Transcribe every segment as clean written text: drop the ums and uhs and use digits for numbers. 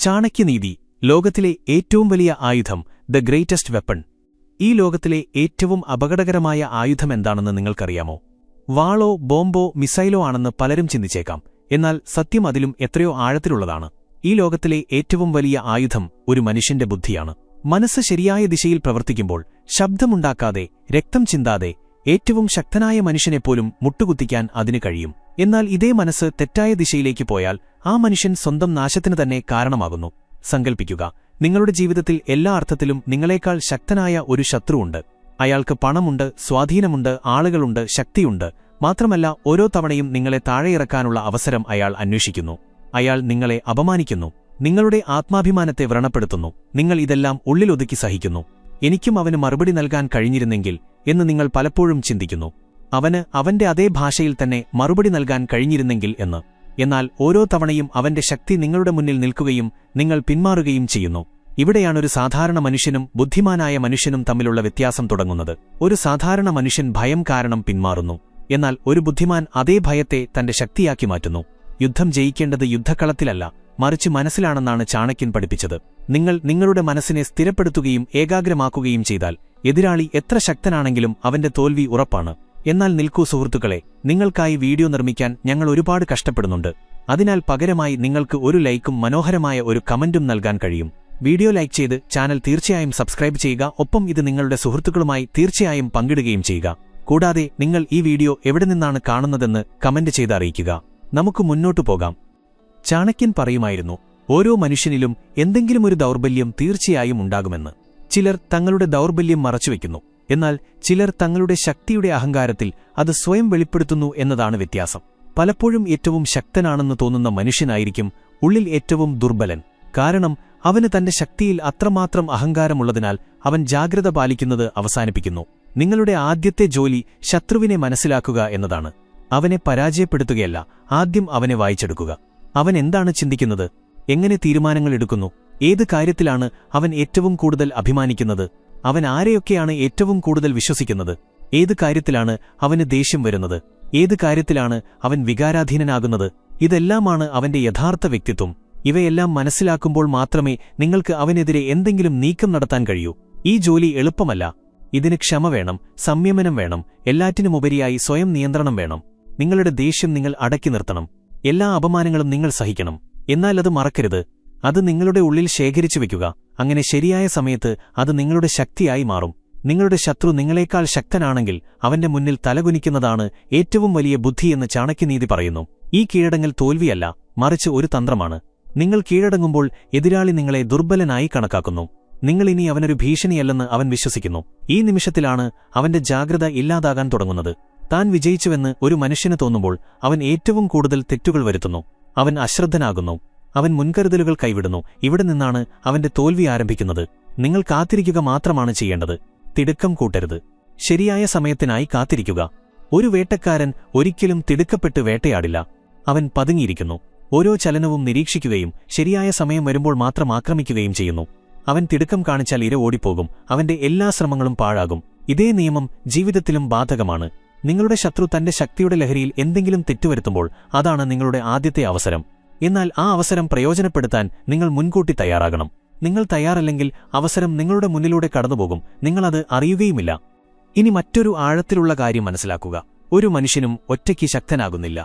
ചാണക്യനീതി, ലോകത്തിലെ ഏറ്റവും വലിയ ആയുധം, ദ ഗ്രേറ്റസ്റ്റ് വെപ്പൺ. ഈ ലോകത്തിലെ ഏറ്റവും അപകടകരമായ ആയുധമെന്താണെന്ന് നിങ്ങൾക്കറിയാമോ? വാളോ ബോംബോ മിസൈലോ ആണെന്ന് പലരും ചിന്തിച്ചേക്കാം. എന്നാൽ സത്യം അതിലും എത്രയോ ആഴത്തിലുള്ളതാണ്. ഈ ലോകത്തിലെ ഏറ്റവും വലിയ ആയുധം ഒരു മനുഷ്യന്റെ ബുദ്ധിയാണ്. മനസ്സ് ശരിയായ ദിശയിൽ പ്രവർത്തിക്കുമ്പോൾ, ശബ്ദമുണ്ടാക്കാതെ, രക്തം ചിന്താതെ, ഏറ്റവും ശക്തനായ മനുഷ്യനെപ്പോലും മുട്ടുകുത്തിക്കാൻ അതിന് കഴിയും. എന്നാൽ ഇതേ മനസ്സ് തെറ്റായ ദിശയിലേക്ക് പോയാൽ ആ മനുഷ്യൻ സ്വന്തം നാശത്തിന് തന്നെ കാരണമാകുന്നു. സങ്കൽപ്പിക്കുക, നിങ്ങളുടെ ജീവിതത്തിൽ എല്ലാ അർത്ഥത്തിലും നിങ്ങളെക്കാൾ ശക്തനായ ഒരു ശത്രുവുണ്ട്. അയാൾക്ക് പണമുണ്ട്, സ്വാധീനമുണ്ട്, ആളുകളുണ്ട്, ശക്തിയുണ്ട്. മാത്രമല്ല, ഓരോ തവണയും നിങ്ങളെ താഴെയിറക്കാനുള്ള അവസരം അയാൾ അന്വേഷിക്കുന്നു. അയാൾ നിങ്ങളെ അപമാനിക്കുന്നു, നിങ്ങളുടെ ആത്മാഭിമാനത്തെ വ്രണപ്പെടുത്തുന്നു. നിങ്ങൾ ഇതെല്ലാം ഉള്ളിലൊതുക്കി സഹിക്കുന്നു. എനിക്കും അവന് മറുപടി നൽകാൻ കഴിഞ്ഞിരുന്നെങ്കിൽ എന്ന് നിങ്ങൾ പലപ്പോഴും ചിന്തിക്കുന്നു. അവന് അവന്റെ അതേ ഭാഷയിൽ തന്നെ മറുപടി നൽകാൻ കഴിഞ്ഞിരുന്നെങ്കിൽ എന്ന്. എന്നാൽ ഓരോ തവണയും അവന്റെ ശക്തി നിങ്ങളുടെ മുന്നിൽ നിൽക്കുകയും നിങ്ങൾ പിന്മാറുകയും ചെയ്യുന്നു. ഇവിടെയാണൊരു സാധാരണ മനുഷ്യനും ബുദ്ധിമാനായ മനുഷ്യനും തമ്മിലുള്ള വ്യത്യാസം തുടങ്ങുന്നത്. ഒരു സാധാരണ മനുഷ്യൻ ഭയം കാരണം പിന്മാറുന്നു. എന്നാൽ ഒരു ബുദ്ധിമാൻ അതേ ഭയത്തെ തന്റെ ശക്തിയാക്കി മാറ്റുന്നു. യുദ്ധം ജയിക്കേണ്ടത് യുദ്ധക്കളത്തിലല്ല, മറിച്ച് മനസ്സിലാണെന്നാണ് ചാണക്യൻ പഠിപ്പിച്ചത്. നിങ്ങൾ നിങ്ങളുടെ മനസ്സിനെ സ്ഥിരപ്പെടുത്തുകയും ഏകാഗ്രമാക്കുകയും ചെയ്താൽ എതിരാളി എത്ര ശക്തനാണെങ്കിലും അവന്റെ തോൽവി ഉറപ്പാണ്. എന്നാൽ നിൽക്കൂ സുഹൃത്തുക്കളെ, നിങ്ങൾക്കായി വീഡിയോ നിർമ്മിക്കാൻ ഞങ്ങൾ ഒരുപാട് കഷ്ടപ്പെടുന്നുണ്ട്. അതിനാൽ പകരമായി നിങ്ങൾക്ക് ഒരു ലൈക്കും മനോഹരമായ ഒരു കമന്റും നൽകാൻ കഴിയും. വീഡിയോ ലൈക്ക് ചെയ്ത് ചാനൽ തീർച്ചയായും സബ്സ്ക്രൈബ് ചെയ്യുക. ഒപ്പം ഇത് നിങ്ങളുടെ സുഹൃത്തുക്കളുമായി തീർച്ചയായും പങ്കിടുകയും ചെയ്യുക. കൂടാതെ നിങ്ങൾ ഈ വീഡിയോ എവിടെ നിന്നാണ് കാണുന്നതെന്ന് കമന്റ് ചെയ്ത് അറിയിക്കുക. നമുക്ക് മുന്നോട്ടു പോകാം. ചാണക്യൻ പറയുമായിരുന്നു, ഓരോ മനുഷ്യനിലും എന്തെങ്കിലും ഒരു ദൗർബല്യം തീർച്ചയായും ഉണ്ടാകുമെന്ന്. ചിലർ തങ്ങളുടെ ദൗർബല്യം മറച്ചുവെക്കുന്നു. എന്നാൽ ചിലർ തങ്ങളുടെ ശക്തിയുടെ അഹങ്കാരത്തിൽ അത് സ്വയം വെളിപ്പെടുത്തുന്നു എന്നതാണ് വ്യത്യാസം. പലപ്പോഴും ഏറ്റവും ശക്തനാണെന്ന് തോന്നുന്ന മനുഷ്യനായിരിക്കും ഉള്ളിൽ ഏറ്റവും ദുർബലൻ. കാരണം അവന് തന്റെ ശക്തിയിൽ അത്രമാത്രം അഹങ്കാരമുള്ളതിനാൽ അവൻ ജാഗ്രത പാലിക്കുന്നത് അവസാനിപ്പിക്കുന്നു. നിങ്ങളുടെ ആദ്യത്തെ ജോലി ശത്രുവിനെ മനസ്സിലാക്കുക എന്നതാണ്. അവനെ പരാജയപ്പെടുത്തുകയല്ല, ആദ്യം അവനെ വായിച്ചെടുക്കുക. അവൻ എന്താണ് ചിന്തിക്കുന്നത്? എങ്ങനെ തീരുമാനങ്ങൾ എടുക്കുന്നു? ഏത് കാര്യത്തിലാണ് അവൻ ഏറ്റവും കൂടുതൽ അഭിമാനിക്കുന്നത്? അവൻ ആരെയൊക്കെയാണ് ഏറ്റവും കൂടുതൽ വിശ്വസിക്കുന്നത്? ഏത് കാര്യത്തിലാണ് അവന് ദേഷ്യം വരുന്നത്? ഏത് കാര്യത്തിലാണ് അവൻ വികാരാധീനനാകുന്നത്? ഇതെല്ലാമാണ് അവന്റെ യഥാർത്ഥ വ്യക്തിത്വം. ഇവയെല്ലാം മനസ്സിലാക്കുമ്പോൾ മാത്രമേ നിങ്ങൾക്ക് അവനെതിരെ എന്തെങ്കിലും നീക്കം നടത്താൻ കഴിയൂ. ഈ ജോലി എളുപ്പമല്ല. ഇതിന് ക്ഷമ വേണം, സംയമനം വേണം, എല്ലാറ്റിനുമുപരിയായി സ്വയം നിയന്ത്രണം വേണം. നിങ്ങളുടെ ദേഷ്യം നിങ്ങൾ അടക്കി നിർത്തണം. എല്ലാ അപമാനങ്ങളും നിങ്ങൾ സഹിക്കണം. എന്നാൽ അത് മറക്കരുത്. അത് നിങ്ങളുടെ ഉള്ളിൽ ശേഖരിച്ചു വയ്ക്കുക. അങ്ങനെ ശരിയായ സമയത്ത് അത് നിങ്ങളുടെ ശക്തിയായി മാറും. നിങ്ങളുടെ ശത്രു നിങ്ങളെക്കാൾ ശക്തനാണെങ്കിൽ അവന്റെ മുന്നിൽ തലകുനിക്കുന്നതാണ് ഏറ്റവും വലിയ ബുദ്ധിയെന്ന് ചാണക്യനീതി പറയുന്നു. ഈ കീഴടങ്ങൽ തോൽവിയല്ല, മറിച്ച് ഒരു തന്ത്രമാണ്. നിങ്ങൾ കീഴടങ്ങുമ്പോൾ എതിരാളി നിങ്ങളെ ദുർബലനായി കണക്കാക്കുന്നു. നിങ്ങളിനി അവനൊരു ഭീഷണിയല്ലെന്ന് അവൻ വിശ്വസിക്കുന്നു. ഈ നിമിഷത്തിലാണ് അവന്റെ ജാഗ്രത ഇല്ലാതാകാൻ തുടങ്ങുന്നത്. താൻ വിജയിച്ചുവെന്ന് ഒരു മനുഷ്യന് തോന്നുമ്പോൾ അവൻ ഏറ്റവും കൂടുതൽ തെറ്റുകൾ വരുത്തുന്നു. അവൻ അശ്രദ്ധനാകുന്നു. അവൻ മുൻകരുതലുകൾ കൈവിടുന്നു. ഇവിടെ നിന്നാണ് അവന്റെ തോൽവി ആരംഭിക്കുന്നത്. നിങ്ങൾ കാത്തിരിക്കുക മാത്രമാണ് ചെയ്യേണ്ടത്. തിടുക്കം കൂട്ടരുത്. ശരിയായ സമയത്തിനായി കാത്തിരിക്കുക. ഒരു വേട്ടക്കാരൻ ഒരിക്കലും തിടുക്കപ്പെട്ട് വേട്ടയാടില്ല. അവൻ പതുങ്ങിയിരിക്കുന്നു. ഓരോ ചലനവും നിരീക്ഷിക്കുകയും ശരിയായ സമയം വരുമ്പോൾ മാത്രം ആക്രമിക്കുകയും ചെയ്യുന്നു. അവൻ തിടുക്കം കാണിച്ചാൽ ഇര ഓടിപ്പോകും. അവന്റെ എല്ലാ ശ്രമങ്ങളും പാഴാകും. ഇതേ നിയമം ജീവിതത്തിലും ബാധകമാണ്. നിങ്ങളുടെ ശത്രു തന്റെ ശക്തിയുടെ ലഹരിയിൽ എന്തെങ്കിലും തെറ്റുവരുത്തുമ്പോൾ അതാണ് നിങ്ങളുടെ ആദ്യത്തെ അവസരം. എന്നാൽ ആ അവസരം പ്രയോജനപ്പെടുത്താൻ നിങ്ങൾ മുൻകൂട്ടി തയ്യാറാകണം. നിങ്ങൾ തയ്യാറല്ലെങ്കിൽ അവസരം നിങ്ങളുടെ മുന്നിലൂടെ കടന്നുപോകും. നിങ്ങളത് അറിയുകയുമില്ല. ഇനി മറ്റൊരു ആഴത്തിലുള്ള കാര്യം മനസ്സിലാക്കുക. ഒരു മനുഷ്യനും ഒറ്റയ്ക്ക് ശക്തനാകുന്നില്ല.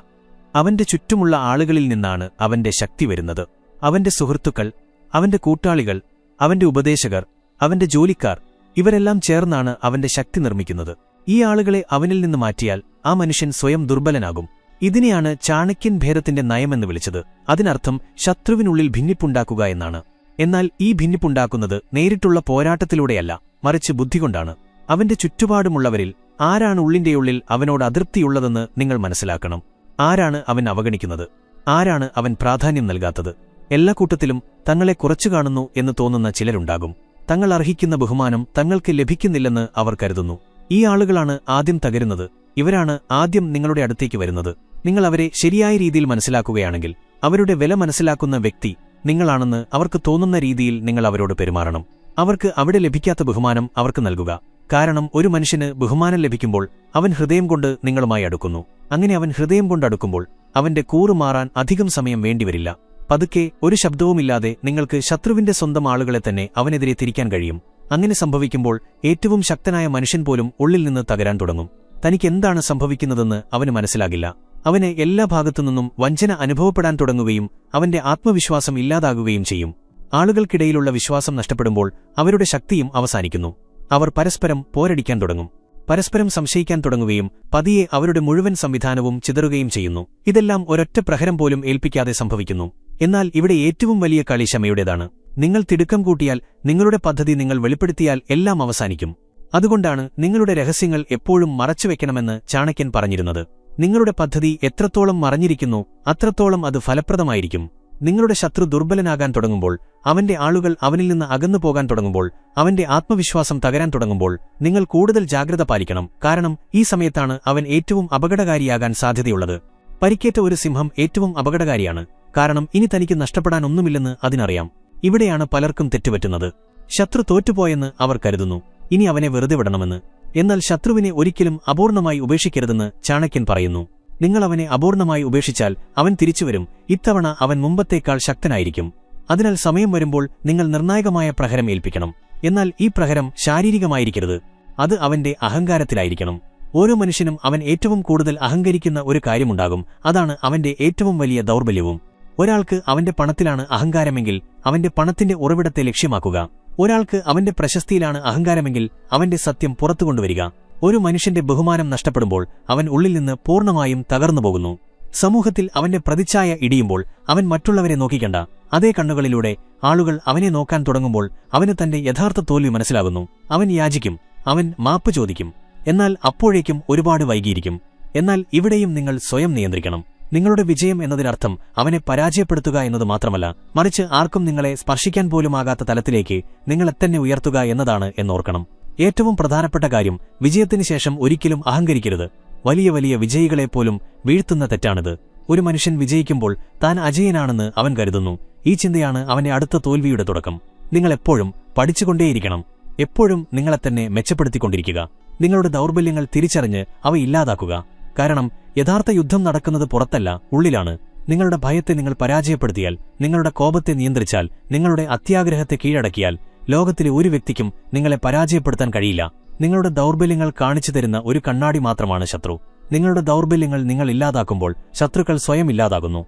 അവന്റെ ചുറ്റുമുള്ള ആളുകളിൽ നിന്നാണ് അവന്റെ ശക്തി വരുന്നത്. അവന്റെ സുഹൃത്തുക്കൾ, അവന്റെ കൂട്ടാളികൾ, അവന്റെ ഉപദേശകർ, അവന്റെ ജോലിക്കാർ, ഇവരെല്ലാം ചേർന്നാണ് അവന്റെ ശക്തി നിർമ്മിക്കുന്നത്. ഈ ആളുകളെ അവനിൽ നിന്ന് മാറ്റിയാൽ ആ മനുഷ്യൻ സ്വയം ദുർബലനാകും. ഇതിനെയാണ് ചാണക്യൻ ഭേദത്തിന്റെ നയമെന്ന് വിളിച്ചത്. അതിനർത്ഥം ശത്രുവിനുള്ളിൽ ഭിന്നിപ്പുണ്ടാക്കുക എന്നാണ്. എന്നാൽ ഈ ഭിന്നിപ്പുണ്ടാക്കുന്നത് നേരിട്ടുള്ള പോരാട്ടത്തിലൂടെയല്ല, മറിച്ച് ബുദ്ധികൊണ്ടാണ്. അവന്റെ ചുറ്റുപാടുമുള്ളവരിൽ ആരാണ് ഉള്ളിന്റെയുള്ളിൽ അവനോട് അതൃപ്തിയുള്ളതെന്ന് നിങ്ങൾ മനസ്സിലാക്കണം. ആരാണ് അവൻ അവഗണിക്കുന്നത്? ആരാണ് അവൻ പ്രാധാന്യം നൽകാത്തത്? എല്ലാ കൂട്ടത്തിലും തങ്ങളെ കുറച്ചു കാണുന്നു എന്ന് തോന്നുന്ന ചിലരുണ്ടാകും. തങ്ങൾ അർഹിക്കുന്ന ബഹുമാനം തങ്ങൾക്ക് ലഭിക്കുന്നില്ലെന്ന് അവർ കരുതുന്നു. ഈ ആളുകളാണ് ആദ്യം തകരുന്നത്. ഇവരാണ് ആദ്യം നിങ്ങളുടെ അടുത്തേക്ക് വരുന്നത്. നിങ്ങൾ അവരെ ശരിയായ രീതിയിൽ മനസ്സിലാക്കുകയാണെങ്കിൽ, അവരുടെ വില മനസ്സിലാക്കുന്ന വ്യക്തി നിങ്ങളാണെന്ന് അവർക്ക് തോന്നുന്ന രീതിയിൽ നിങ്ങൾ അവരോട് പെരുമാറണം. അവർക്ക് അവിടെ ലഭിക്കാത്ത ബഹുമാനം അവർക്ക് നൽകുക. കാരണം ഒരു മനുഷ്യന് ബഹുമാനം ലഭിക്കുമ്പോൾ അവൻ ഹൃദയം കൊണ്ട് നിങ്ങളുമായി അടുക്കുന്നു. അങ്ങനെ അവൻ ഹൃദയം കൊണ്ടടുക്കുമ്പോൾ അവന്റെ കൂറുമാറാൻ അധികം സമയം വേണ്ടിവരില്ല. പതുക്കെ ഒരു ശബ്ദവുമില്ലാതെ നിങ്ങൾക്ക് ശത്രുവിന്റെ സ്വന്തം ആളുകളെ തന്നെ അവനെതിരെ തിരിക്കാൻ കഴിയും. അങ്ങനെ സംഭവിക്കുമ്പോൾ ഏറ്റവും ശക്തനായ മനുഷ്യൻ പോലും ഉള്ളിൽ നിന്ന് തകരാൻ തുടങ്ങും. തനിക്കെന്താണ് സംഭവിക്കുന്നതെന്ന് അവന് മനസ്സിലാകില്ല. അവന് എല്ലാ ഭാഗത്തുനിന്നും വഞ്ചന അനുഭവപ്പെടാൻ തുടങ്ങുകയും അവന്റെ ആത്മവിശ്വാസം ഇല്ലാതാകുകയും ചെയ്യും. ആളുകൾക്കിടയിലുള്ള വിശ്വാസം നഷ്ടപ്പെടുമ്പോൾ അവരുടെ ശക്തിയും അവസാനിക്കുന്നു. അവർ പരസ്പരം പോരടിക്കാൻ തുടങ്ങും. പരസ്പരം സംശയിക്കാൻ തുടങ്ങുകയും പതിയെ അവരുടെ മുഴുവൻ സംവിധാനവും ചിതറുകയും ചെയ്യുന്നു. ഇതെല്ലാം ഒരൊറ്റ പ്രഹരം പോലും ഏൽപ്പിക്കാതെ സംഭവിക്കുന്നു. എന്നാൽ ഇവിടെ ഏറ്റവും വലിയ കളി ക്ഷമയുടേതാണ്. നിങ്ങൾ തിടുക്കം കൂട്ടിയാൽ, നിങ്ങളുടെ പദ്ധതി നിങ്ങൾ വെളിപ്പെടുത്തിയാൽ എല്ലാം അവസാനിക്കും. അതുകൊണ്ടാണ് നിങ്ങളുടെ രഹസ്യങ്ങൾ എപ്പോഴും മറച്ചുവെക്കണമെന്ന് ചാണക്യൻ പറഞ്ഞിരുന്നത്. നിങ്ങളുടെ പദ്ധതി എത്രത്തോളം മറഞ്ഞിരിക്കുന്നു അത്രത്തോളം അത് ഫലപ്രദമായിരിക്കും. നിങ്ങളുടെ ശത്രു ദുർബലനാകാൻ തുടങ്ങുമ്പോൾ, അവന്റെ ആളുകൾ അവനിൽ നിന്ന് അകന്നു പോകാൻ തുടങ്ങുമ്പോൾ, അവന്റെ ആത്മവിശ്വാസം തകരാൻ തുടങ്ങുമ്പോൾ നിങ്ങൾ കൂടുതൽ ജാഗ്രത പാലിക്കണം. കാരണം ഈ സമയത്താണ് അവൻ ഏറ്റവും അപകടകാരിയാകാൻ സാധ്യതയുള്ളത്. പരിക്കേറ്റ ഒരു സിംഹം ഏറ്റവും അപകടകാരിയാണ്. കാരണം ഇനി തനിക്ക് നഷ്ടപ്പെടാൻ ഒന്നുമില്ലെന്ന് അതിനറിയാം. ഇവിടെയാണ് പലർക്കും തെറ്റുപറ്റുന്നത്. ശത്രു തോറ്റുപോയെന്ന് അവർ കരുതുന്നു. ഇനി അവനെ വെറുതെ വിടണമെന്ന്. എന്നാൽ ശത്രുവിനെ ഒരിക്കലും അപൂർണമായി ഉപേക്ഷിക്കരുതെന്ന് ചാണക്യൻ പറയുന്നു. നിങ്ങൾ അവനെ അപൂർണമായി ഉപേക്ഷിച്ചാൽ അവൻ തിരിച്ചുവരും. ഇത്തവണ അവൻ മുമ്പത്തേക്കാൾ ശക്തനായിരിക്കും. അതിനാൽ സമയം വരുമ്പോൾ നിങ്ങൾ നിർണായകമായ പ്രഹരം ഏൽപ്പിക്കണം. എന്നാൽ ഈ പ്രഹരം ശാരീരികമായിരിക്കരുത്. അത് അവന്റെ അഹങ്കാരത്തിലായിരിക്കണം. ഓരോ മനുഷ്യനും അവൻ ഏറ്റവും കൂടുതൽ അഹങ്കരിക്കുന്ന ഒരു കാര്യമുണ്ടാകും. അതാണ് അവന്റെ ഏറ്റവും വലിയ ദൗർബല്യവും. ഒരാൾക്ക് അവന്റെ പണത്തിലാണ് അഹങ്കാരമെങ്കിൽ അവന്റെ പണത്തിന്റെ ഉറവിടത്തെ ലക്ഷ്യമാക്കുക. ഒരാൾക്ക് അവന്റെ പ്രശസ്തിയിലാണ് അഹങ്കാരമെങ്കിൽ അവന്റെ സത്യം പുറത്തുകൊണ്ടുവരിക. ഒരു മനുഷ്യന്റെ ബഹുമാനം നഷ്ടപ്പെടുമ്പോൾ അവൻ ഉള്ളിൽ നിന്ന് പൂർണ്ണമായും തകർന്നുപോകുന്നു. സമൂഹത്തിൽ അവന്റെ പ്രതിച്ഛായ ഇടിയുമ്പോൾ അവൻ മറ്റുള്ളവരെ നോക്കിക്കണ്ട. അതേ കണ്ണുകളിലൂടെ ആളുകൾ അവനെ നോക്കാൻ തുടങ്ങുമ്പോൾ അവന് തന്റെ യഥാർത്ഥ തോൽവി മനസ്സിലാകുന്നു. അവൻ യാചിക്കും, അവൻ മാപ്പ് ചോദിക്കും. എന്നാൽ അപ്പോഴേക്കും ഒരുപാട് വൈകിയിരിക്കും. എന്നാൽ ഇവിടെയും നിങ്ങൾ സ്വയം നിയന്ത്രിക്കണം. നിങ്ങളുടെ വിജയം എന്നതിനർത്ഥം അവനെ പരാജയപ്പെടുത്തുക എന്നത് മാത്രമല്ല, മറിച്ച് ആർക്കും നിങ്ങളെ സ്പർശിക്കാൻ പോലുമാകാത്ത തലത്തിലേക്ക് നിങ്ങളെ തന്നെ ഉയർത്തുക എന്നതാണ് എന്നോർക്കണം. ഏറ്റവും പ്രധാനപ്പെട്ട കാര്യം, വിജയത്തിന് ശേഷം ഒരിക്കലും അഹങ്കരിക്കരുത്. വലിയ വലിയ വിജയികളെപ്പോലും വീഴ്ത്തുന്ന തെറ്റാണിത്. ഒരു മനുഷ്യൻ വിജയിക്കുമ്പോൾ താൻ അജയനാണെന്ന് അവൻ കരുതുന്നു. ഈ ചിന്തയാണ് അവന്റെ അടുത്ത തോൽവിയുടെ തുടക്കം. നിങ്ങളെപ്പോഴും പഠിച്ചുകൊണ്ടേയിരിക്കണം. എപ്പോഴും നിങ്ങളെത്തന്നെ മെച്ചപ്പെടുത്തിക്കൊണ്ടിരിക്കുക. നിങ്ങളുടെ ദൗർബല്യങ്ങൾ തിരിച്ചറിഞ്ഞ് അവ ഇല്ലാതാക്കുക. കാരണം യഥാർത്ഥ യുദ്ധം നടക്കുന്നത് പുറത്തല്ല, ഉള്ളിലാണ്. നിങ്ങളുടെ ഭയത്തെ നിങ്ങൾ പരാജയപ്പെടുത്തിയാൽ, നിങ്ങളുടെ കോപത്തെ നിയന്ത്രിച്ചാൽ, നിങ്ങളുടെ അത്യാഗ്രഹത്തെ കീഴടക്കിയാൽ, ലോകത്തിലെ ഒരു വ്യക്തിക്കും നിങ്ങളെ പരാജയപ്പെടുത്താൻ കഴിയില്ല. നിങ്ങളുടെ ദൗർബല്യങ്ങൾ കാണിച്ചു തരുന്ന ഒരു കണ്ണാടി മാത്രമാണ് ശത്രു. നിങ്ങളുടെ ദൗർബല്യങ്ങൾ നിങ്ങൾ ഇല്ലാതാക്കുമ്പോൾ ശത്രുക്കൾ സ്വയം ഇല്ലാതാകുന്നു.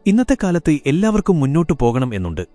ഇന്നത്തെ കാലത്ത് എല്ലാവർക്കും മുന്നോട്ടു പോകണം എന്നുണ്ട്.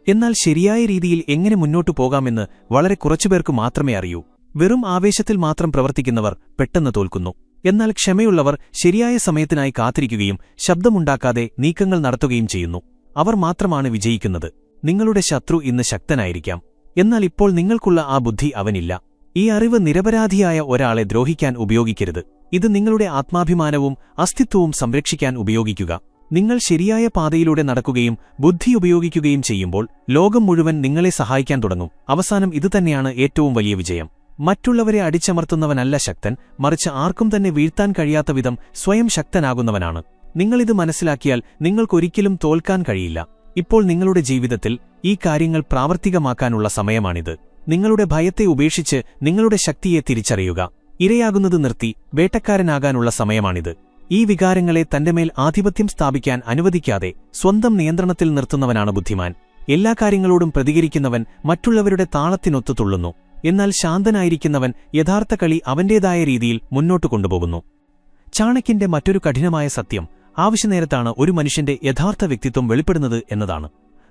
എന്നാൽ ശരിയായ രീതിയിൽ എങ്ങനെ മുന്നോട്ടു പോകാമെന്ന് വളരെ കുറച്ചുപേർക്ക് മാത്രമേ അറിയൂ. വെറും ആവേശത്തിൽ മാത്രം പ്രവർത്തിക്കുന്നവർ പെട്ടെന്ന് തോൽക്കുന്നു. എന്നാൽ ക്ഷമയുള്ളവർ ശരിയായ സമയത്തിനായി കാത്തിരിക്കുകയും ശബ്ദമുണ്ടാക്കാതെ നീക്കങ്ങൾ നടത്തുകയും ചെയ്യുന്നു. അവർ മാത്രമാണ് വിജയിക്കുന്നത്. നിങ്ങളുടെ ശത്രു ഇന്ന് ശക്തനായിരിക്കാം. എന്നാൽ ഇപ്പോൾ നിങ്ങൾക്കുള്ള ആ ബുദ്ധി അവനില്ല. ഈ അറിവ് നിരപരാധിയായ ഒരാളെ ദ്രോഹിക്കാൻ ഉപയോഗിക്കരുത്. ഇത് നിങ്ങളുടെ ആത്മാഭിമാനവും അസ്തിത്വവും സംരക്ഷിക്കാൻ ഉപയോഗിക്കുക. നിങ്ങൾ ശരിയായ പാതയിലൂടെ നടക്കുകയും ബുദ്ധി ഉപയോഗിക്കുകയും ചെയ്യുമ്പോൾ ലോകം മുഴുവൻ നിങ്ങളെ സഹായിക്കാൻ തുടങ്ങും. അവസാനം ഇതുതന്നെയാണ് ഏറ്റവും വലിയ വിജയം. മറ്റുള്ളവരെ അടിച്ചമർത്തുന്നവനല്ല ശക്തൻ, മറിച്ച് ആർക്കും തന്നെ വീഴ്ത്താൻ കഴിയാത്ത വിധം സ്വയം ശക്തനാകുന്നവനാണ്. നിങ്ങളിത് മനസ്സിലാക്കിയാൽ നിങ്ങൾക്കൊരിക്കലും തോൽക്കാൻ കഴിയില്ല. ഇപ്പോൾ നിങ്ങളുടെ ജീവിതത്തിൽ ഈ കാര്യങ്ങൾ പ്രാവർത്തികമാക്കാനുള്ള സമയമാണിത്. നിങ്ങളുടെ ഭയത്തെ ഉപേക്ഷിച്ച് നിങ്ങളുടെ ശക്തിയെ തിരിച്ചറിയുക. ഇരയാകുന്നത് നിർത്തി വേട്ടക്കാരനാകാനുള്ള സമയമാണിത്. ഈ വികാരങ്ങളെ തന്റെ മേൽ ആധിപത്യം സ്ഥാപിക്കാൻ അനുവദിക്കാതെ സ്വന്തം നിയന്ത്രണത്തിൽ നിർത്തുന്നവനാണ് ബുദ്ധിമാൻ. എല്ലാ കാര്യങ്ങളോടും പ്രതികരിക്കുന്നവൻ മറ്റുള്ളവരുടെ താളത്തിനൊത്തു തുള്ളുന്നു. എന്നാൽ ശാന്തനായിരിക്കുന്നവൻ യഥാർത്ഥ കളി അവന്റേതായ രീതിയിൽ മുന്നോട്ടു കൊണ്ടുപോകുന്നു. ചാണക്യന്റെ മറ്റൊരു കഠിനമായ സത്യം ആവശ്യനേരത്താണ് ഒരു മനുഷ്യന്റെ യഥാർത്ഥ വ്യക്തിത്വം വെളിപ്പെടുന്നത് എന്നതാണ്.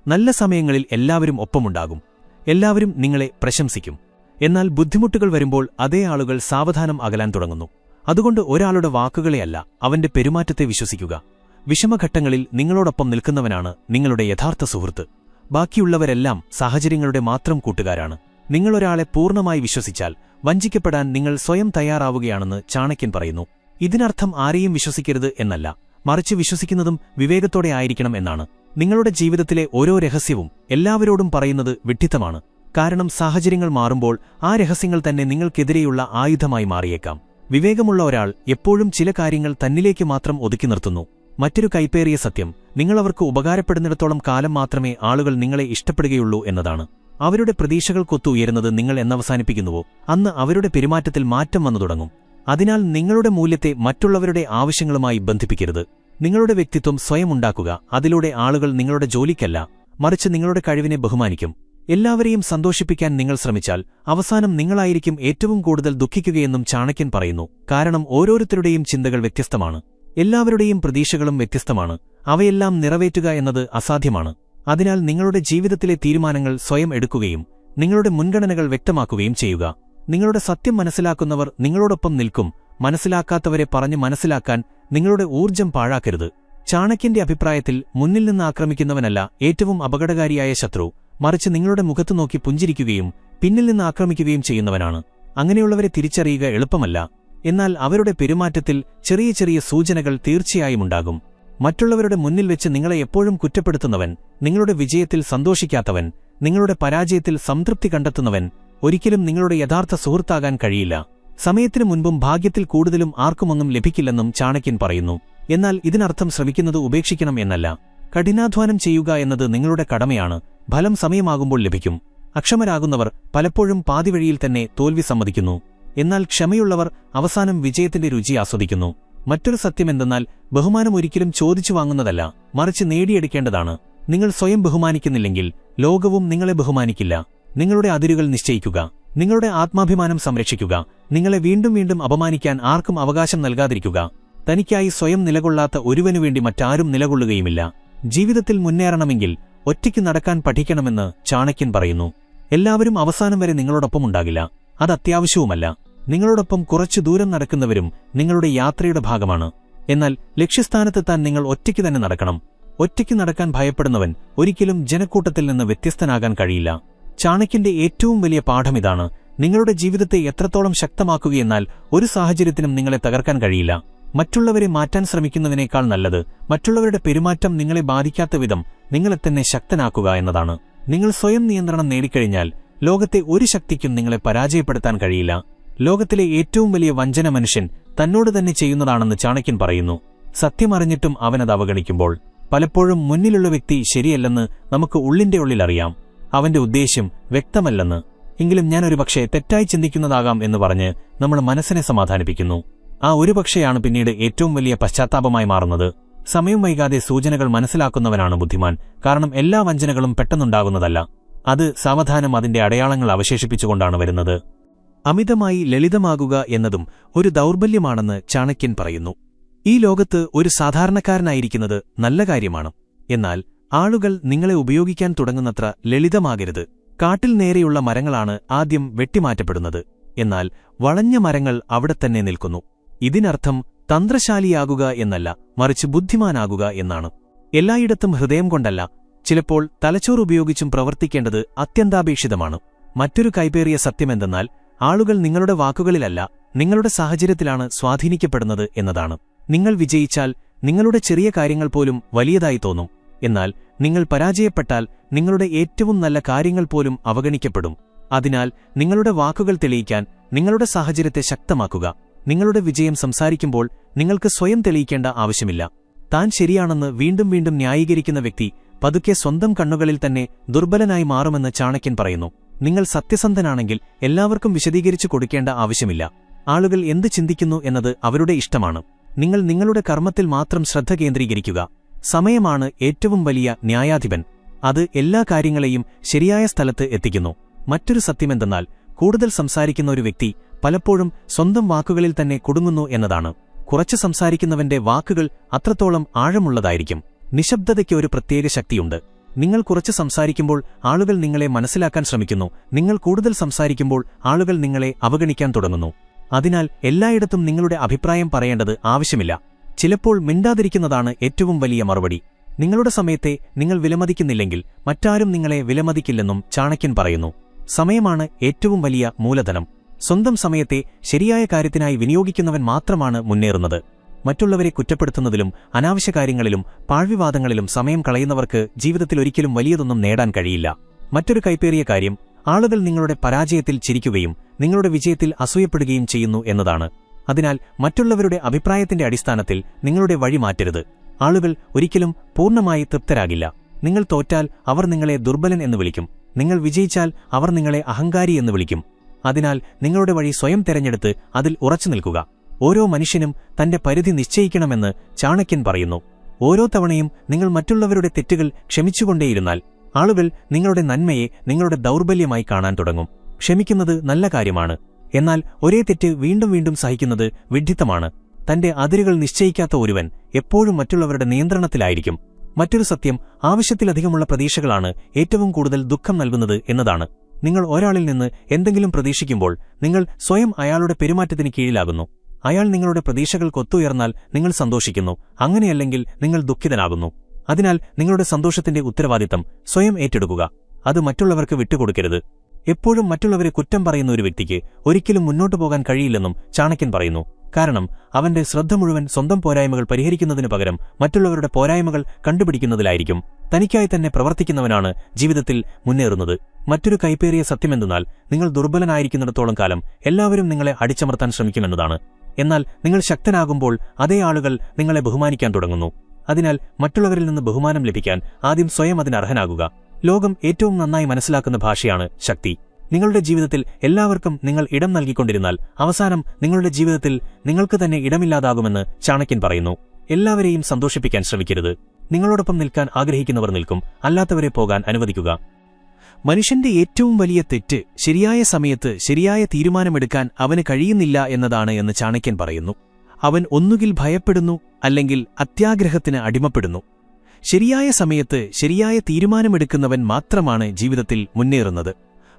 നല്ല സമയങ്ങളിൽ എല്ലാവരും ഒപ്പമുണ്ടാകും. എല്ലാവരും നിങ്ങളെ പ്രശംസിക്കും. എന്നാൽ ബുദ്ധിമുട്ടുകൾ വരുമ്പോൾ അതേ ആളുകൾ സാവധാനം അകലാൻ തുടങ്ങുന്നു. അതുകൊണ്ട് ഒരാളുടെ വാക്കുകളെയല്ല, അവന്റെ പെരുമാറ്റത്തെ വിശ്വസിക്കുക. വിഷമഘട്ടങ്ങളിൽ നിങ്ങളോടൊപ്പം നിൽക്കുന്നവനാണ് നിങ്ങളുടെ യഥാർത്ഥ സുഹൃത്ത്. ബാക്കിയുള്ളവരെല്ലാം സാഹചര്യങ്ങളുടെ മാത്രം കൂട്ടുകാരാണ്. നിങ്ങളൊരാളെ പൂർണ്ണമായി വിശ്വസിച്ചാൽ വഞ്ചിക്കപ്പെടാൻ നിങ്ങൾ സ്വയം തയ്യാറാവുകയാണെന്ന് ചാണക്യൻ പറയുന്നു. ഇതിനർത്ഥം ആരെയും വിശ്വസിക്കരുത് എന്നല്ല, മറിച്ച് വിശ്വസിക്കുന്നതും വിവേകത്തോടെ ആയിരിക്കണം എന്നാണ്. നിങ്ങളുടെ ജീവിതത്തിലെ ഓരോ രഹസ്യവും എല്ലാവരോടും പറയുന്നത് വിഡ്ഢിത്തമാണ്. കാരണം സാഹചര്യങ്ങൾ മാറുമ്പോൾ ആ രഹസ്യങ്ങൾ തന്നെ നിങ്ങൾക്കെതിരെയുള്ള ആയുധമായി മാറിയേക്കാം. വിവേകമുള്ള ഒരാൾ എപ്പോഴും ചില കാര്യങ്ങൾ തന്നിലേക്ക് മാത്രം ഒതുക്കി നിർത്തുന്നു. മറ്റൊരു കൈപ്പേറിയ സത്യം, നിങ്ങളവർക്ക് ഉപകാരപ്പെടുന്നിടത്തോളം കാലം മാത്രമേ ആളുകൾ നിങ്ങളെ ഇഷ്ടപ്പെടുകയുള്ളൂ എന്നതാണ്. അവരുടെ പ്രതീക്ഷകൾക്കൊത്തു ഉയരുന്നത് നിങ്ങൾ എന്നവസാനിപ്പിക്കുന്നുവോ അന്ന് അവരുടെ പെരുമാറ്റത്തിൽ മാറ്റം വന്നു തുടങ്ങും. അതിനാൽ നിങ്ങളുടെ മൂല്യത്തെ മറ്റുള്ളവരുടെ ആവശ്യങ്ങളുമായി ബന്ധിപ്പിക്കരുത്. നിങ്ങളുടെ വ്യക്തിത്വം സ്വയം ഉണ്ടാക്കുക. അതിലൂടെ ആളുകൾ നിങ്ങളുടെ ജോലിക്കല്ല, മറിച്ച് നിങ്ങളുടെ കഴിവിനെ ബഹുമാനിക്കും. എല്ലാവരെയും സന്തോഷിപ്പിക്കാൻ നിങ്ങൾ ശ്രമിച്ചാൽ അവസാനം നിങ്ങളായിരിക്കും ഏറ്റവും കൂടുതൽ ദുഃഖിക്കുകയെന്നും ചാണക്യൻ പറയുന്നു. കാരണം ഓരോരുത്തരുടെയും ചിന്തകൾ വ്യത്യസ്തമാണ്, എല്ലാവരുടെയും പ്രതീക്ഷകളും വ്യത്യസ്തമാണ്. അവയെല്ലാം നിറവേറ്റുക എന്നത് അസാധ്യമാണ്. അതിനാൽ നിങ്ങളുടെ ജീവിതത്തിലെ തീരുമാനങ്ങൾ സ്വയം എടുക്കുകയും നിങ്ങളുടെ മുൻഗണനകൾ വ്യക്തമാക്കുകയും ചെയ്യുക. നിങ്ങളുടെ സത്യം മനസ്സിലാക്കുന്നവർ നിങ്ങളോടൊപ്പം നിൽക്കും. മനസ്സിലാക്കാത്തവരെ പറഞ്ഞ് മനസ്സിലാക്കാൻ നിങ്ങളുടെ ഊർജ്ജം പാഴാക്കരുത്. ചാണക്യന്റെ അഭിപ്രായത്തിൽ മുന്നിൽ നിന്ന് ആക്രമിക്കുന്നവനല്ല ഏറ്റവും അപകടകാരിയായ ശത്രു, മറിച്ച് നിങ്ങളുടെ മുഖത്തു നോക്കി പുഞ്ചിരിക്കുകയും പിന്നിൽ നിന്ന് ആക്രമിക്കുകയും ചെയ്യുന്നവനാണ്. അങ്ങനെയുള്ളവരെ തിരിച്ചറിയുക എളുപ്പമല്ല, എന്നാൽ അവരുടെ പെരുമാറ്റത്തിൽ ചെറിയ ചെറിയ സൂചനകൾ തീർച്ചയായും ഉണ്ടാകും. മറ്റുള്ളവരുടെ മുന്നിൽ വെച്ച് നിങ്ങളെ എപ്പോഴും കുറ്റപ്പെടുത്തുന്നവൻ, നിങ്ങളുടെ വിജയത്തിൽ സന്തോഷിക്കാത്തവൻ, നിങ്ങളുടെ പരാജയത്തിൽ സംതൃപ്തി കണ്ടെത്തുന്നവൻ ഒരിക്കലും നിങ്ങളുടെ യഥാർത്ഥ സുഹൃത്താകാൻ കഴിയില്ല. സമയത്തിനു മുൻപും ഭാഗ്യത്തിൽ കൂടുതലും ആർക്കുമൊന്നും ലഭിക്കില്ലെന്നും ചാണക്യൻ പറയുന്നു. എന്നാൽ ഇതിനർത്ഥം ശ്രമിക്കുന്നത് ഉപേക്ഷിക്കണം എന്നല്ല. കഠിനാധ്വാനം ചെയ്യുക എന്നത് നിങ്ങളുടെ കടമയാണ്. ഫലം സമയമാകുമ്പോൾ ലഭിക്കും. അക്ഷമരാകുന്നവർ പലപ്പോഴും പാതിവഴിയിൽ തന്നെ തോൽവി സമ്മതിക്കുന്നു. എന്നാൽ ക്ഷമയുള്ളവർ അവസാനം വിജയത്തിന്റെ രുചി ആസ്വദിക്കുന്നു. മറ്റൊരു സത്യമെന്തെന്നാൽ ബഹുമാനം ഒരിക്കലും ചോദിച്ചു വാങ്ങുന്നതല്ല, മറിച്ച് നേടിയെടുക്കേണ്ടതാണ്. നിങ്ങൾ സ്വയം ബഹുമാനിക്കുന്നില്ലെങ്കിൽ ലോകവും നിങ്ങളെ ബഹുമാനിക്കില്ല. നിങ്ങളുടെ അതിരുകൾ നിശ്ചയിക്കുക. നിങ്ങളുടെ ആത്മാഭിമാനം സംരക്ഷിക്കുക. നിങ്ങളെ വീണ്ടും വീണ്ടും അപമാനിക്കാൻ ആർക്കും അവകാശം നൽകാതിരിക്കുക. തനിക്കായി സ്വയം നിലകൊള്ളാത്ത ഒരുവനുവേണ്ടി മറ്റാരും നിലകൊള്ളുകയുമില്ല. ജീവിതത്തിൽ മുന്നേറണമെങ്കിൽ ഒറ്റയ്ക്ക് നടക്കാൻ പഠിക്കണമെന്ന് ചാണക്യൻ പറയുന്നു. എല്ലാവരും അവസാനം വരെ നിങ്ങളോടൊപ്പമുണ്ടാകില്ല, അത് അത്യാവശ്യവുമല്ല. നിങ്ങളോടൊപ്പം കുറച്ചു ദൂരം നടക്കുന്നവരും നിങ്ങളുടെ യാത്രയുടെ ഭാഗമാണ്. എന്നാൽ ലക്ഷ്യസ്ഥാനത്തെത്താൻ നിങ്ങൾ ഒറ്റയ്ക്ക് തന്നെ നടക്കണം. ഒറ്റയ്ക്ക് നടക്കാൻ ഭയപ്പെടുന്നവൻ ഒരിക്കലും ജനക്കൂട്ടത്തിൽ നിന്ന് വ്യത്യസ്തനാകാൻ കഴിയില്ല. ചാണക്യന്റെ ഏറ്റവും വലിയ പാഠമിതാണ്: നിങ്ങളുടെ ജീവിതത്തെ എത്രത്തോളം ശക്തമാക്കുകയെന്നാൽ ഒരു സാഹചര്യത്തിനും നിങ്ങളെ തകർക്കാൻ കഴിയില്ല. മറ്റുള്ളവരെ മാറ്റാൻ ശ്രമിക്കുന്നതിനേക്കാൾ നല്ലത് മറ്റുള്ളവരുടെ പെരുമാറ്റം നിങ്ങളെ ബാധിക്കാത്ത വിധം നിങ്ങളെ തന്നെ ശക്തനാക്കുക എന്നതാണ്. നിങ്ങൾ സ്വയം നിയന്ത്രണം നേടിക്കഴിഞ്ഞാൽ ലോകത്തെ ഒരു ശക്തിക്കും നിങ്ങളെ പരാജയപ്പെടുത്താൻ കഴിയില്ല. ലോകത്തിലെ ഏറ്റവും വലിയ വഞ്ചന മനുഷ്യൻ തന്നോട് തന്നെ ചെയ്യുന്നതാണെന്ന് ചാണക്യൻ പറയുന്നു. സത്യമറിഞ്ഞിട്ടും അവനത് അവഗണിക്കുമ്പോൾ പലപ്പോഴും മുന്നിലുള്ള വ്യക്തി ശരിയല്ലെന്ന് നമുക്ക് ഉള്ളിന്റെ ഉള്ളിലറിയാം. അവന്റെ ഉദ്ദേശ്യം വ്യക്തമല്ലെന്ന്. എങ്കിലും ഞാൻ ഒരുപക്ഷെ തെറ്റായി ചിന്തിക്കുന്നതാകാം എന്ന് പറഞ്ഞ് നമ്മൾ മനസ്സിനെ സമാധാനിപ്പിക്കുന്നു. ആ ഒരുപക്ഷെയാണ് പിന്നീട് ഏറ്റവും വലിയ പശ്ചാത്താപമായി മാറുന്നത്. സമയം വൈകാതെ സൂചനകൾ മനസ്സിലാക്കുന്നവനാണ് ബുദ്ധിമാൻ. കാരണം എല്ലാ വഞ്ചനകളും പെട്ടെന്നുണ്ടാകുന്നതല്ല. അത് സാവധാനം അതിന്റെ അടയാളങ്ങൾ അവശേഷിപ്പിച്ചുകൊണ്ടാണ് വരുന്നത്. അമിതമായി ലളിതമാകുക എന്നതും ഒരു ദൗർബല്യമാണെന്ന് ചാണക്യൻ പറയുന്നു. ഈ ലോകത്ത് ഒരു സാധാരണക്കാരനായിരിക്കുന്നത് നല്ല കാര്യമാണ്. എന്നാൽ ആളുകൾ നിങ്ങളെ ഉപയോഗിക്കാൻ തുടങ്ങുന്നത്ര ലളിതമാകരുത്. കാട്ടിൽ നേരെയുള്ള മരങ്ങളാണ് ആദ്യം വെട്ടിമാറ്റപ്പെടുന്നത്, എന്നാൽ വളഞ്ഞ മരങ്ങൾ അവിടെ തന്നെ നിൽക്കുന്നു. ഇതിനർത്ഥം തന്ത്രശാലിയാകുക എന്നല്ല, മറിച്ച് ബുദ്ധിമാനാകുക എന്നാണ്. എല്ലായിടത്തും ഹൃദയം കൊണ്ടല്ല, ചിലപ്പോൾ തലച്ചോർ ഉപയോഗിച്ചും പ്രവർത്തിക്കേണ്ടത് അത്യന്താപേക്ഷിതമാണ്. മറ്റൊരു കൈപ്പേറിയ സത്യമെന്തെന്നാൽ ആളുകൾ നിങ്ങളുടെ വാക്കുകളിലല്ല, നിങ്ങളുടെ സാഹചര്യത്തിലാണ് സ്വാധീനിക്കപ്പെടുന്നത് എന്നതാണ്. നിങ്ങൾ വിജയിച്ചാൽ നിങ്ങളുടെ ചെറിയ കാര്യങ്ങൾ പോലും വലിയതായി തോന്നും. എന്നാൽ നിങ്ങൾ പരാജയപ്പെട്ടാൽ നിങ്ങളുടെ ഏറ്റവും നല്ല കാര്യങ്ങൾ പോലും അവഗണിക്കപ്പെടും. അതിനാൽ നിങ്ങളുടെ വാക്കുകൾ തെളിയിക്കാൻ നിങ്ങളുടെ സാഹചര്യത്തെ ശക്തമാക്കുക. നിങ്ങളുടെ വിജയം സംസാരിക്കുമ്പോൾ നിങ്ങൾക്ക് സ്വയം തെളിയിക്കേണ്ട ആവശ്യമില്ല. താൻ ശരിയാണെന്ന് വീണ്ടും വീണ്ടും ന്യായീകരിക്കുന്ന വ്യക്തി പതുക്കെ സ്വന്തം കണ്ണുകളിൽ തന്നെ ദുർബലനായി മാറുമെന്ന് ചാണക്യൻ പറയുന്നു. നിങ്ങൾ സത്യസന്ധനാണെങ്കിൽ എല്ലാവർക്കും വിശദീകരിച്ചു കൊടുക്കേണ്ട ആവശ്യമില്ല. ആളുകൾ എന്ത് ചിന്തിക്കുന്നു എന്നത് അവരുടെ ഇഷ്ടമാണ്. നിങ്ങൾ നിങ്ങളുടെ കർമ്മത്തിൽ മാത്രം ശ്രദ്ധ കേന്ദ്രീകരിക്കുക. സമയമാണ് ഏറ്റവും വലിയ ന്യായാധിപൻ. അത് എല്ലാ കാര്യങ്ങളെയും ശരിയായ സ്ഥലത്ത് എത്തിക്കുന്നു. മറ്റൊരു സത്യമെന്തെന്നാൽ കൂടുതൽ സംസാരിക്കുന്ന ഒരു വ്യക്തി പലപ്പോഴും സ്വന്തം വാക്കുകളിൽ തന്നെ കുടുങ്ങുന്നു എന്നതാണ്. കുറച്ച് സംസാരിക്കുന്നവന്റെ വാക്കുകൾ അത്രത്തോളം ആഴമുള്ളതായിരിക്കും. നിശബ്ദതയ്ക്ക് ഒരു പ്രത്യേക ശക്തിയുണ്ട്. നിങ്ങൾ കുറച്ച് സംസാരിക്കുമ്പോൾ ആളുകൾ നിങ്ങളെ മനസ്സിലാക്കാൻ ശ്രമിക്കുന്നു. നിങ്ങൾ കൂടുതൽ സംസാരിക്കുമ്പോൾ ആളുകൾ നിങ്ങളെ അവഗണിക്കാൻ തുടങ്ങുന്നു. അതിനാൽ എല്ലായിടത്തും നിങ്ങളുടെ അഭിപ്രായം പറയേണ്ടത് ആവശ്യമില്ല. ചിലപ്പോൾ മിണ്ടാതിരിക്കുന്നതാണ് ഏറ്റവും വലിയ മറുപടി. നിങ്ങളുടെ സമയത്തെ നിങ്ങൾ വിലമതിക്കുന്നില്ലെങ്കിൽ മറ്റാരും നിങ്ങളെ വിലമതിക്കില്ലെന്നും ചാണക്യൻ പറയുന്നു. സമയമാണ് ഏറ്റവും വലിയ മൂലധനം. സ്വന്തം സമയത്തെ ശരിയായ കാര്യത്തിനായി വിനിയോഗിക്കുന്നവൻ മാത്രമാണ് മുന്നേറുന്നത്. മറ്റുള്ളവരെ കുറ്റപ്പെടുത്തുന്നതിലും അനാവശ്യ കാര്യങ്ങളിലും പാഴ്വിവാദങ്ങളിലും സമയം കളയുന്നവർക്ക് ജീവിതത്തിൽ ഒരിക്കലും വലിയതൊന്നും നേടാൻ കഴിയില്ല. മറ്റൊരു കൈപ്പേറിയ കാര്യം ആളുകൾ നിങ്ങളുടെ പരാജയത്തിൽ ചിരിക്കുകയും നിങ്ങളുടെ വിജയത്തിൽ അസൂയപ്പെടുകയും ചെയ്യുന്നു എന്നതാണ്. അതിനാൽ മറ്റുള്ളവരുടെ അഭിപ്രായത്തിന്റെ അടിസ്ഥാനത്തിൽ നിങ്ങളുടെ വഴി മാറ്റരുത്. ആളുകൾ ഒരിക്കലും പൂർണ്ണമായി തൃപ്തരാകില്ല. നിങ്ങൾ തോറ്റാൽ അവർ നിങ്ങളെ ദുർബലൻ എന്ന് വിളിക്കും. നിങ്ങൾ വിജയിച്ചാൽ അവർ നിങ്ങളെ അഹങ്കാരി എന്ന് വിളിക്കും. അതിനാൽ നിങ്ങളുടെ വഴി സ്വയം തെരഞ്ഞെടുത്ത് അതിൽ ഉറച്ചു നിൽക്കുക. ഓരോ മനുഷ്യനും തന്റെ പരിധി നിശ്ചയിക്കണമെന്ന് ചാണക്യൻ പറയുന്നു. ഓരോ തവണയും നിങ്ങൾ മറ്റുള്ളവരുടെ തെറ്റുകൾ ക്ഷമിച്ചുകൊണ്ടേയിരുന്നാൽ ആളുകൾ നിങ്ങളുടെ നന്മയെ നിങ്ങളുടെ ദൗർബല്യമായി കാണാൻ തുടങ്ങും. ക്ഷമിക്കുന്നത് നല്ല കാര്യമാണ്. എന്നാൽ ഒരേ തെറ്റ് വീണ്ടും വീണ്ടും സഹിക്കുന്നത് വിഡ്ഢിത്തമാണ്. തന്റെ അതിരുകൾ നിശ്ചയിക്കാത്ത ഒരുവൻ എപ്പോഴും മറ്റുള്ളവരുടെ നിയന്ത്രണത്തിലായിരിക്കും. മറ്റൊരു സത്യം, ആവശ്യത്തിലധികമുള്ള പ്രതീക്ഷകളാണ് ഏറ്റവും കൂടുതൽ ദുഃഖം നൽകുന്നത് എന്നതാണ്. നിങ്ങൾ ഒരാളിൽ നിന്ന് എന്തെങ്കിലും പ്രതീക്ഷിക്കുമ്പോൾ നിങ്ങൾ സ്വയം അയാളുടെ പെരുമാറ്റത്തിന് കീഴിലാകുന്നു. അയാൾ നിങ്ങളുടെ പ്രതീക്ഷകൾക്കൊത്തുയർന്നാൽ നിങ്ങൾ സന്തോഷിക്കുന്നു, അങ്ങനെയല്ലെങ്കിൽ നിങ്ങൾ ദുഃഖിതനാകുന്നു. അതിനാൽ നിങ്ങളുടെ സന്തോഷത്തിന്റെ ഉത്തരവാദിത്തം സ്വയം ഏറ്റെടുക്കുക. അത് മറ്റുള്ളവർക്ക് വിട്ടുകൊടുക്കരുത്. എപ്പോഴും മറ്റുള്ളവരെ കുറ്റം പറയുന്ന ഒരു വ്യക്തിക്ക് ഒരിക്കലും മുന്നോട്ടു പോകാൻ കഴിയില്ലെന്നും ചാണക്യൻ പറയുന്നു. കാരണം അവന്റെ ശ്രദ്ധ മുഴുവൻ സ്വന്തം പോരായ്മകൾ പരിഹരിക്കുന്നതിനു പകരം മറ്റുള്ളവരുടെ പോരായ്മകൾ കണ്ടുപിടിക്കുന്നതിലായിരിക്കും. തനിക്കായി തന്നെ പ്രവർത്തിക്കുന്നവനാണ് ജീവിതത്തിൽ മുന്നേറുന്നത്. മറ്റൊരു കൈപ്പേറിയ സത്യമെന്തെന്നാൽ നിങ്ങൾ ദുർബലനായിരിക്കുന്നിടത്തോളം കാലം എല്ലാവരും നിങ്ങളെ അടിച്ചമർത്താൻ ശ്രമിക്കുമെന്നതാണ്. എന്നാൽ നിങ്ങൾ ശക്തനാകുമ്പോൾ അതേ ആളുകൾ നിങ്ങളെ ബഹുമാനിക്കാൻ തുടങ്ങുന്നു. അതിനാൽ മറ്റുള്ളവരിൽ നിന്ന് ബഹുമാനം ലഭിക്കാൻ ആദ്യം സ്വയം അതിനർഹനാകുക. ലോകം ഏറ്റവും നന്നായി മനസ്സിലാക്കുന്ന ഭാഷയാണ് ശക്തി. നിങ്ങളുടെ ജീവിതത്തിൽ എല്ലാവർക്കും നിങ്ങൾ ഇടം നൽകിക്കൊണ്ടിരുന്നാൽ അവസാനം നിങ്ങളുടെ ജീവിതത്തിൽ നിങ്ങൾക്ക് തന്നെ ഇടമില്ലാതാകുമെന്ന് ചാണക്യൻ പറയുന്നു. എല്ലാവരെയും സന്തോഷിപ്പിക്കാൻ ശ്രമിക്കരുത്. നിങ്ങളോടൊപ്പം നിൽക്കാൻ ആഗ്രഹിക്കുന്നവർ നിൽക്കും, അല്ലാത്തവരെ പോകാൻ അനുവദിക്കുക. മനുഷ്യന്റെ ഏറ്റവും വലിയ തെറ്റ് ശരിയായ സമയത്ത് ശരിയായ തീരുമാനമെടുക്കാൻ അവന് കഴിയുന്നില്ല എന്നതാണ് എന്ന് ചാണക്യൻ പറയുന്നു. അവൻ ഒന്നുകിൽ ഭയപ്പെടുന്നു, അല്ലെങ്കിൽ അത്യാഗ്രഹത്തിന് അടിമപ്പെടുന്നു. ശരിയായ സമയത്ത് ശരിയായ തീരുമാനമെടുക്കുന്നവൻ മാത്രമാണ് ജീവിതത്തിൽ മുന്നേറുന്നത്.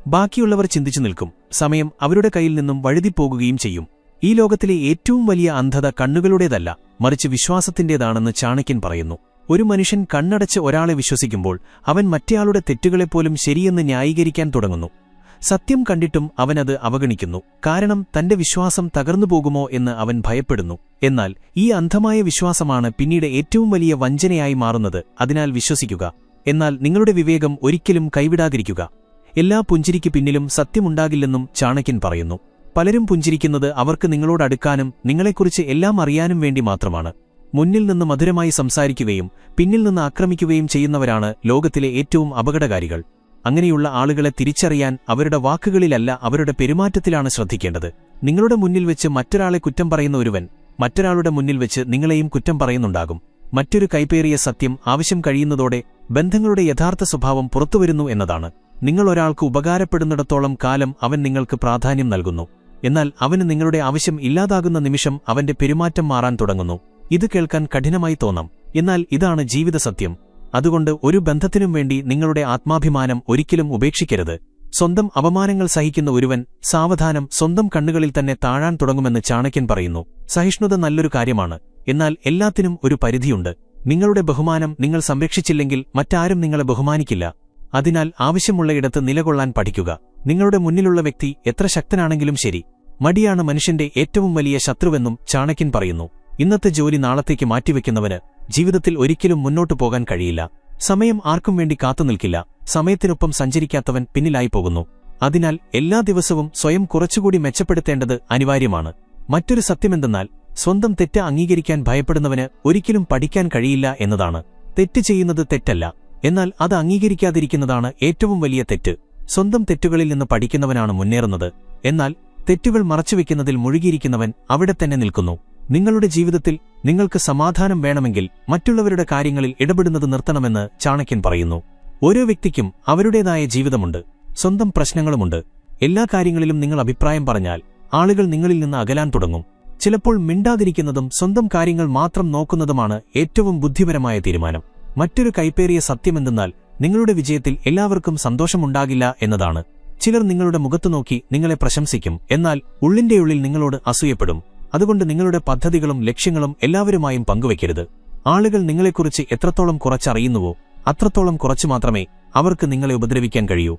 ബാക്കിയുള്ളവർ ചിന്തിച്ചു നിൽക്കും. സമയം അവരുടെ കയ്യിൽ നിന്നും വഴുതിപ്പോകുകയും ചെയ്യും. ഈ ലോകത്തിലെ ഏറ്റവും വലിയ അന്ധത കണ്ണുകളുടേതല്ല, മറിച്ച് വിശ്വാസത്തിന്റേതാണെന്ന് ചാണക്യൻ പറയുന്നു. ഒരു മനുഷ്യൻ കണ്ണടച്ച് ഒരാളെ വിശ്വസിക്കുമ്പോൾ അവൻ മറ്റേയാളുടെ തെറ്റുകളെപ്പോലും ശരിയെന്ന് ന്യായീകരിക്കാൻ തുടങ്ങുന്നു. സത്യം കണ്ടിട്ടും അവനത് അവഗണിക്കുന്നു. കാരണം തന്റെ വിശ്വാസം തകർന്നുപോകുമോ എന്ന് അവൻ ഭയപ്പെടുന്നു. എന്നാൽ ഈ അന്ധമായ വിശ്വാസമാണ് പിന്നീട് ഏറ്റവും വലിയ വഞ്ചനയായി മാറുന്നത്. അതിനാൽ വിശ്വസിക്കുക. എന്നാൽ നിങ്ങളുടെ വിവേകം ഒരിക്കലും കൈവിടാതിരിക്കുക. എല്ലാ പുഞ്ചിരിക്ക് പിന്നിലും സത്യമുണ്ടാകില്ലെന്നും ചാണക്യൻ പറയുന്നു. പലരും പുഞ്ചിരിക്കുന്നത് അവർക്ക് നിങ്ങളോട് അടുക്കാനും നിങ്ങളെക്കുറിച്ച് എല്ലാം അറിയാനും വേണ്ടി മാത്രമാണ്. മുന്നിൽ നിന്ന് മധുരമായി സംസാരിക്കുകയും പിന്നിൽ നിന്ന് ആക്രമിക്കുകയും ചെയ്യുന്നവരാണ് ലോകത്തിലെ ഏറ്റവും അപകടകാരികൾ. അങ്ങനെയുള്ള ആളുകളെ തിരിച്ചറിയാൻ അവരുടെ വാക്കുകളിലല്ല, അവരുടെ പെരുമാറ്റത്തിലാണ് ശ്രദ്ധിക്കേണ്ടത്. നിങ്ങളുടെ മുന്നിൽ വെച്ച് മറ്റൊരാളെ കുറ്റം പറയുന്ന ഒരുവൻ മറ്റൊരാളുടെ മുന്നിൽ വെച്ച് നിങ്ങളെയും കുറ്റം പറയുന്നുണ്ടാകും. മറ്റൊരു കൈപ്പേറിയ സത്യം ആവശ്യം കഴിയുന്നതോടെ ബന്ധങ്ങളുടെ യഥാർത്ഥ സ്വഭാവം പുറത്തുവരുന്നു എന്നതാണ്. നിങ്ങൾ ഒരാൾക്ക് ഉപകാരപ്പെടുന്നിടത്തോളം കാലം അവൻ നിങ്ങൾക്ക് പ്രാധാന്യം നൽകുന്നു. എന്നാൽ അവന് നിങ്ങളുടെ ആവശ്യം ഇല്ലാതാകുന്ന നിമിഷം അവന്റെ പെരുമാറ്റം മാറാൻ തുടങ്ങുന്നു. ഇത് കേൾക്കാൻ കഠിനമായി തോന്നാം, എന്നാൽ ഇതാണ് ജീവിത സത്യം. അതുകൊണ്ട് ഒരു ബന്ധത്തിനും വേണ്ടി നിങ്ങളുടെ ആത്മാഭിമാനം ഒരിക്കലും ഉപേക്ഷിക്കരുത്. സ്വന്തം അപമാനങ്ങൾ സഹിക്കുന്ന ഒരുവൻ സാവധാനം സ്വന്തം കണ്ണുകളിൽ തന്നെ താഴാൻ തുടങ്ങുമെന്ന് ചാണക്യൻ പറയുന്നു. സഹിഷ്ണുത നല്ലൊരു കാര്യമാണ്, എന്നാൽ എല്ലാത്തിനും ഒരു പരിധിയുണ്ട്. നിങ്ങളുടെ ബഹുമാനം നിങ്ങൾ സംരക്ഷിച്ചില്ലെങ്കിൽ മറ്റാരും നിങ്ങളെ ബഹുമാനിക്കില്ല. അതിനാൽ ആവശ്യമുള്ളയിടത്ത് നിലകൊള്ളാൻ പഠിക്കുക. നിങ്ങളുടെ മുന്നിലുള്ള വ്യക്തി എത്ര ശക്തനാണെങ്കിലും ശരി, മടിയാണ് മനുഷ്യന്റെ ഏറ്റവും വലിയ ശത്രുവെന്നും ചാണക്യൻ പറയുന്നു. ഇന്നത്തെ ജോലി നാളത്തേക്ക് മാറ്റിവെക്കുന്നവന് ജീവിതത്തിൽ ഒരിക്കലും മുന്നോട്ടു പോകാൻ കഴിയില്ല. സമയം ആർക്കും വേണ്ടി കാത്തുനിൽക്കില്ല. സമയത്തിനൊപ്പം സഞ്ചരിക്കാത്തവൻ പിന്നിലായി പോകുന്നു. അതിനാൽ എല്ലാ ദിവസവും സ്വയം കുറച്ചുകൂടി മെച്ചപ്പെടുത്തേണ്ടത് അനിവാര്യമാണ്. മറ്റൊരു സത്യമെന്തെന്നാൽ സ്വന്തം തെറ്റ് അംഗീകരിക്കാൻ ഭയപ്പെടുന്നവന് ഒരിക്കലും പഠിക്കാൻ കഴിയില്ല എന്നതാണ്. തെറ്റ് ചെയ്യുന്നത് തെറ്റല്ല, എന്നാൽ അത് അംഗീകരിക്കാതിരിക്കുന്നതാണ് ഏറ്റവും വലിയ തെറ്റ്. സ്വന്തം തെറ്റുകളിൽ നിന്ന് പഠിക്കുന്നവനാണ് മുന്നേറുന്നത്. എന്നാൽ തെറ്റുകൾ മറച്ചുവെക്കുന്നതിൽ മുഴുകിയിരിക്കുന്നവൻ അവിടെ തന്നെ നിൽക്കുന്നു. നിങ്ങളുടെ ജീവിതത്തിൽ നിങ്ങൾക്ക് സമാധാനം വേണമെങ്കിൽ മറ്റുള്ളവരുടെ കാര്യങ്ങളിൽ ഇടപെടുന്നത് നിർത്തണമെന്ന് ചാണക്യൻ പറയുന്നു. ഓരോ വ്യക്തിക്കും അവരുടേതായ ജീവിതമുണ്ട്, സ്വന്തം പ്രശ്നങ്ങളുമുണ്ട്. എല്ലാ കാര്യങ്ങളിലും നിങ്ങൾ അഭിപ്രായം പറഞ്ഞാൽ ആളുകൾ നിങ്ങളിൽ നിന്ന് അകലാൻ തുടങ്ങും. ചിലപ്പോൾ മിണ്ടാതിരിക്കുന്നതും സ്വന്തം കാര്യങ്ങൾ മാത്രം നോക്കുന്നതുമാണ് ഏറ്റവും ബുദ്ധിപരമായ തീരുമാനം. മറ്റൊരു കൈപ്പേറിയ സത്യമെന്തെന്നാൽ നിങ്ങളുടെ വിജയത്തിൽ എല്ലാവർക്കും സന്തോഷമുണ്ടാകില്ല എന്നതാണ്. ചിലർ നിങ്ങളുടെ മുഖത്തു നോക്കി നിങ്ങളെ പ്രശംസിക്കും, എന്നാൽ ഉള്ളിന്റെയുള്ളിൽ നിങ്ങളോട് അസൂയപ്പെടും. അതുകൊണ്ട് നിങ്ങളുടെ പദ്ധതികളും ലക്ഷ്യങ്ങളും എല്ലാവരുമായും പങ്കുവയ്ക്കരുത്. ആളുകൾ നിങ്ങളെക്കുറിച്ച് എത്രത്തോളം കുറച്ചറിയുന്നുവോ അത്രത്തോളം കുറച്ചു മാത്രമേ അവർക്ക് നിങ്ങളെ ഉപദ്രവിക്കാൻ കഴിയൂ.